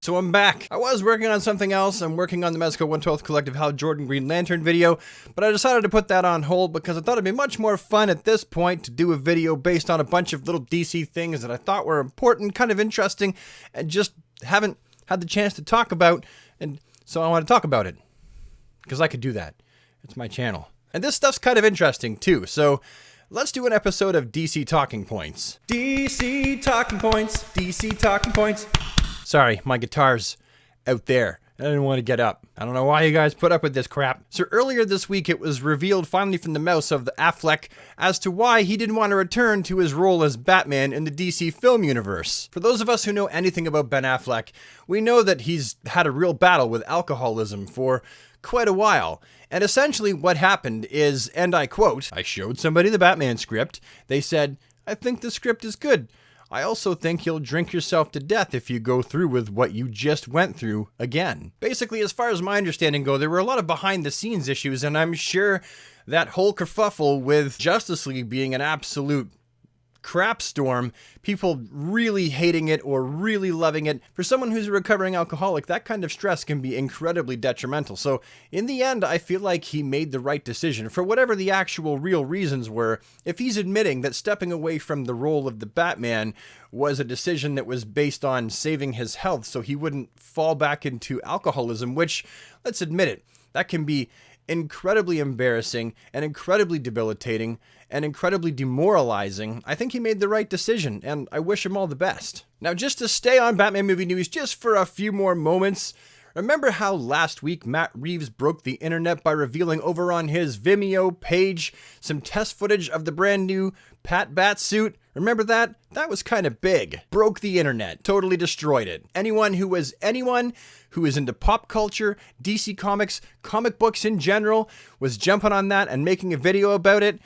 So I'm back. I was working on something else. I'm working on the Mezco 1/12 Collective Hal Jordan Green Lantern video, but I decided to put that on hold because I thought it'd be much more fun at this point to do a video based on a bunch of little DC things that I thought were important, kind of interesting, and just haven't had the chance to talk about, and so I want to talk about it. Because I could do that. It's my channel. And this stuff's kind of interesting too, so let's do an episode of DC Talking Points. DC Talking Points, DC Talking Points. Sorry, my guitar's out there. I didn't want to get up. I don't know why you guys put up with this crap. So earlier this week, it was revealed finally from the mouth of the Affleck as to why he didn't want to return to his role as Batman in the DC film universe. For those of us who know anything about Ben Affleck, we know that he's had a real battle with alcoholism for quite a while. And essentially what happened is, and I quote, I showed somebody the Batman script. They said, I think the script is good. I also think you'll drink yourself to death if you go through with what you just went through again. Basically, as far as my understanding go, there were a lot of behind the scenes issues, and I'm sure that whole kerfuffle with Justice League being an absolute crap storm, people really hating it or really loving it. For someone who's a recovering alcoholic, that kind of stress can be incredibly detrimental. So in the end, I feel like he made the right decision. For whatever the actual real reasons were, if he's admitting that stepping away from the role of the Batman was a decision that was based on saving his health so he wouldn't fall back into alcoholism, which, let's admit it, that can be incredibly embarrassing and incredibly debilitating and incredibly demoralizing, I think he made the right decision, and I wish him all the best. Now, just to stay on Batman movie news just for a few more moments, remember how last week Matt Reeves broke the internet by revealing over on his Vimeo page some test footage of the brand new Bat suit? Remember that? That was kind of big. Broke the internet. Totally destroyed it. Anyone who is into pop culture, DC Comics, comic books in general, was jumping on that and making a video about it.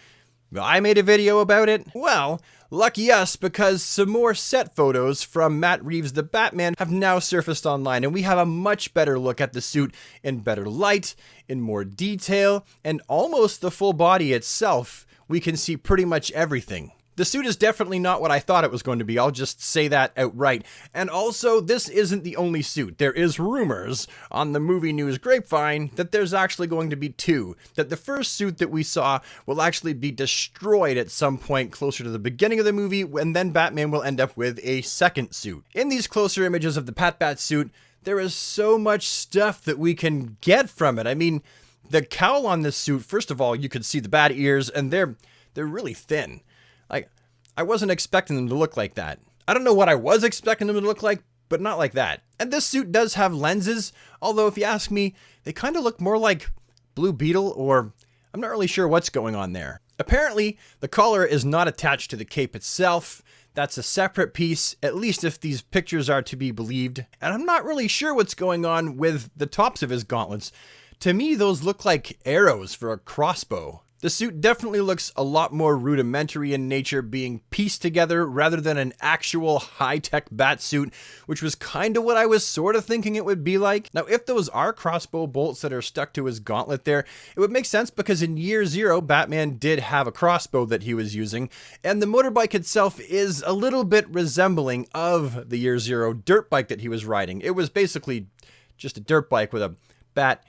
I made a video about it. Well, lucky us, because some more set photos from Matt Reeves The Batman have now surfaced online, and we have a much better look at the suit in better light, in more detail, and almost the full body itself. We can see pretty much everything. The suit is definitely not what I thought it was going to be. I'll just say that outright. And also, this isn't the only suit. There is rumors on the movie news grapevine that there's actually going to be two. That the first suit that we saw will actually be destroyed at some point closer to the beginning of the movie, and then Batman will end up with a second suit. In these closer images of the Bat suit, there is so much stuff that we can get from it. I mean, the cowl on this suit, first of all, you could see the bat ears, and they're really thin. Like, I wasn't expecting them to look like that. I don't know what I was expecting them to look like, but not like that. And this suit does have lenses, although if you ask me, they kind of look more like Blue Beetle, or I'm not really sure what's going on there. Apparently, the collar is not attached to the cape itself. That's a separate piece, at least if these pictures are to be believed. And I'm not really sure what's going on with the tops of his gauntlets. To me, those look like arrows for a crossbow. The suit definitely looks a lot more rudimentary in nature, being pieced together rather than an actual high-tech bat suit, which was kind of what I was sort of thinking it would be like. Now, if those are crossbow bolts that are stuck to his gauntlet there, it would make sense because in Year Zero, Batman did have a crossbow that he was using, and the motorbike itself is a little bit resembling of the Year Zero dirt bike that he was riding. It was basically just a dirt bike with a bat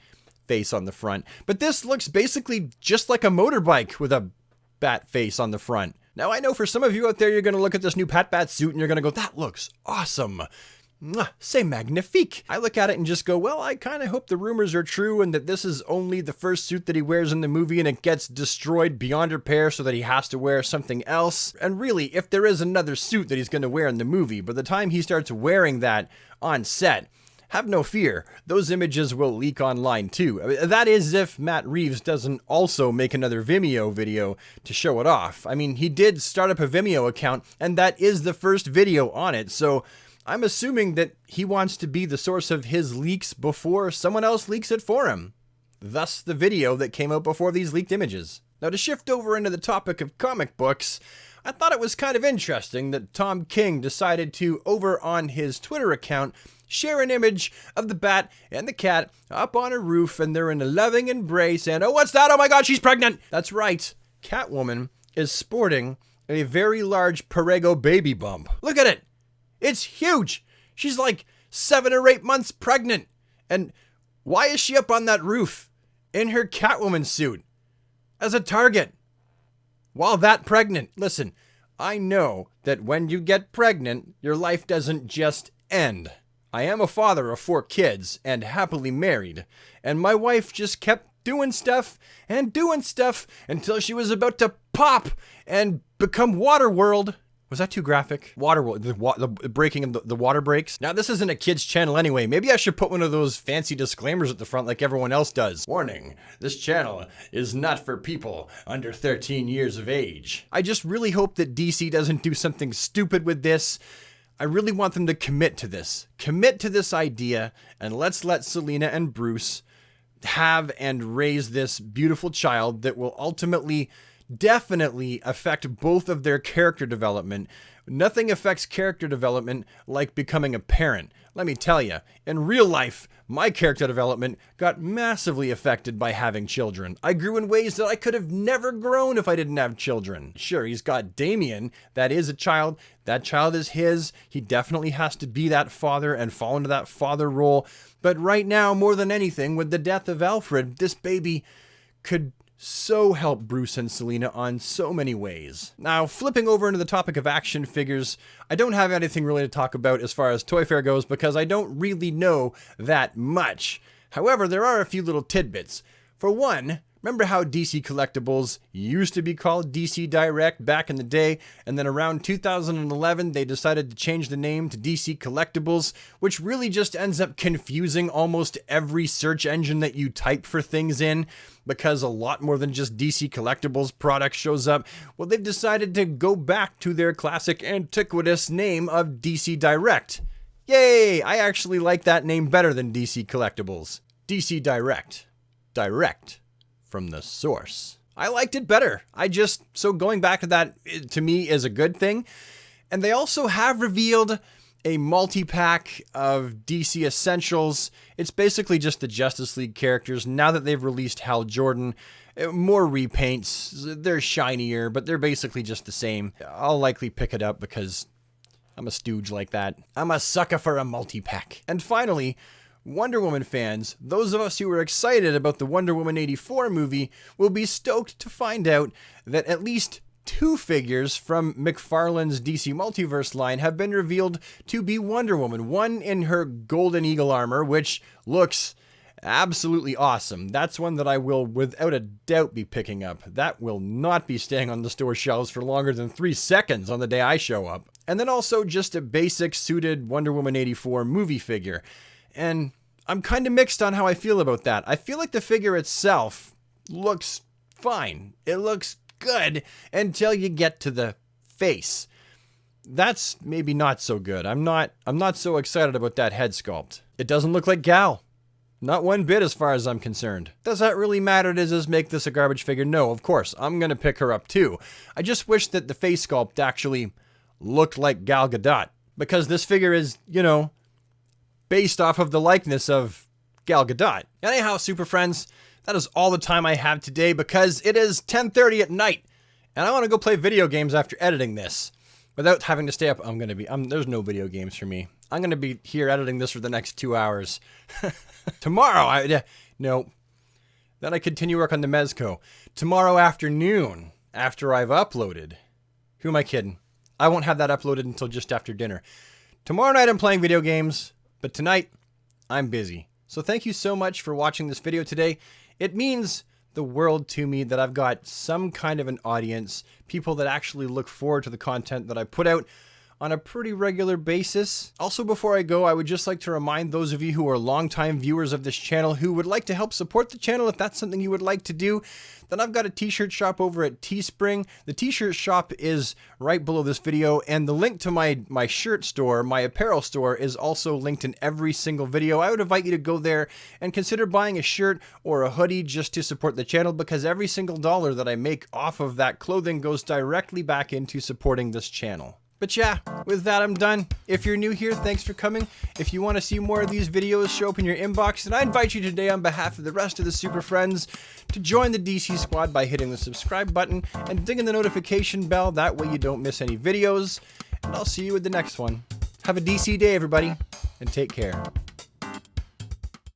face on the front, but this looks basically just like a motorbike with a bat face on the front. Now, I know for some of you out there, you're going to look at this new Bat suit and you're going to go, that looks awesome. Mwah, c'est magnifique. I look at it and just go, well, I kind of hope the rumors are true and that this is only the first suit that he wears in the movie and it gets destroyed beyond repair so that he has to wear something else. And really, if there is another suit that he's going to wear in the movie, by the time he starts wearing that on set, have no fear, those images will leak online too. That is if Matt Reeves doesn't also make another Vimeo video to show it off. I mean, he did start up a Vimeo account, and that is the first video on it, so I'm assuming that he wants to be the source of his leaks before someone else leaks it for him. Thus the video that came out before these leaked images. Now, to shift over into the topic of comic books, I thought it was kind of interesting that Tom King decided to, over on his Twitter account, share an image of the bat and the cat up on a roof, and they're in a loving embrace, and oh, what's that? Oh my god, she's pregnant! That's right, Catwoman is sporting a very large Perego baby bump. Look at it! It's huge! She's like 7 or 8 months pregnant. And why is she up on that roof in her Catwoman suit as a target while that pregnant? Listen, I know that when you get pregnant, your life doesn't just end. I am a father of 4 kids and happily married, and my wife just kept doing stuff until she was about to pop and become Waterworld. Was that too graphic? Waterworld, the breaking of the water breaks. Now, this isn't a kid's channel anyway. Maybe I should put one of those fancy disclaimers at the front like everyone else does. Warning, this channel is not for people under 13 years of age. I just really hope that DC doesn't do something stupid with this. I really want them to commit to this. Commit to this idea, and let's let Selina and Bruce have and raise this beautiful child that will ultimately definitely affect both of their character development. Nothing affects character development like becoming a parent. Let me tell you, in real life, my character development got massively affected by having children. I grew in ways that I could have never grown if I didn't have children. Sure, he's got Damien. That is a child. That child is his. He definitely has to be that father and fall into that father role. But right now, more than anything, with the death of Alfred, this baby could so help Bruce and Selina on so many ways. Now, flipping over into the topic of action figures, I don't have anything really to talk about as far as Toy Fair goes because I don't really know that much. However, there are a few little tidbits. For one, remember how DC Collectibles used to be called DC Direct back in the day, and then around 2011 they decided to change the name to DC Collectibles, which really just ends up confusing almost every search engine that you type for things in, because a lot more than just DC Collectibles product shows up. Well, they've decided to go back to their classic antiquitous name of DC Direct. Yay! I actually like that name better than DC Collectibles. DC Direct. Direct from the source. I liked it better. So going back to that, to me, is a good thing. And they also have revealed a multi-pack of DC Essentials. It's basically just the Justice League characters. Now that they've released Hal Jordan, more repaints. They're shinier, but they're basically just the same. I'll likely pick it up because I'm a stooge like that. I'm a sucker for a multi-pack. And finally, Wonder Woman fans, those of us who were excited about the Wonder Woman 84 movie, will be stoked to find out that at least 2 figures from McFarlane's DC Multiverse line have been revealed to be Wonder Woman. One in her Golden Eagle armor, which looks absolutely awesome. That's one that I will without a doubt be picking up. That will not be staying on the store shelves for longer than 3 seconds on the day I show up. And then also just a basic suited Wonder Woman 84 movie figure. And I'm kind of mixed on how I feel about that. I feel like the figure itself looks fine. It looks good until you get to the face. That's maybe not so good. I'm not so excited about that head sculpt. It doesn't look like Gal. Not one bit as far as I'm concerned. Does that really matter? Does this make this a garbage figure? No, of course. I'm going to pick her up too. I just wish that the face sculpt actually looked like Gal Gadot. Because this figure is, based off of the likeness of Gal Gadot. Anyhow, Super Friends, that is all the time I have today because it is 10:30 at night and I want to go play video games after editing this. Without having to stay up, there's no video games for me. I'm going to be here editing this for the next 2 hours. Tomorrow, no. Then I continue work on the Mezco. Tomorrow afternoon, after I've uploaded. Who am I kidding? I won't have that uploaded until just after dinner. Tomorrow night I'm playing video games. But tonight, I'm busy. So thank you so much for watching this video today. It means the world to me that I've got some kind of an audience, people that actually look forward to the content that I put out on a pretty regular basis. Also, before I go, I would just like to remind those of you who are longtime viewers of this channel who would like to help support the channel, if that's something you would like to do, then I've got a t-shirt shop over at Teespring. The t-shirt shop is right below this video, and the link to my shirt store, my apparel store, is also linked in every single video. I would invite you to go there and consider buying a shirt or a hoodie just to support the channel, because every single dollar that I make off of that clothing goes directly back into supporting this channel. But yeah, with that, I'm done. If you're new here, thanks for coming. If you want to see more of these videos show up in your inbox, then I invite you today on behalf of the rest of the Super Friends to join the DC Squad by hitting the subscribe button and dinging the notification bell. That way you don't miss any videos. And I'll see you with the next one. Have a DC day, everybody. and take care.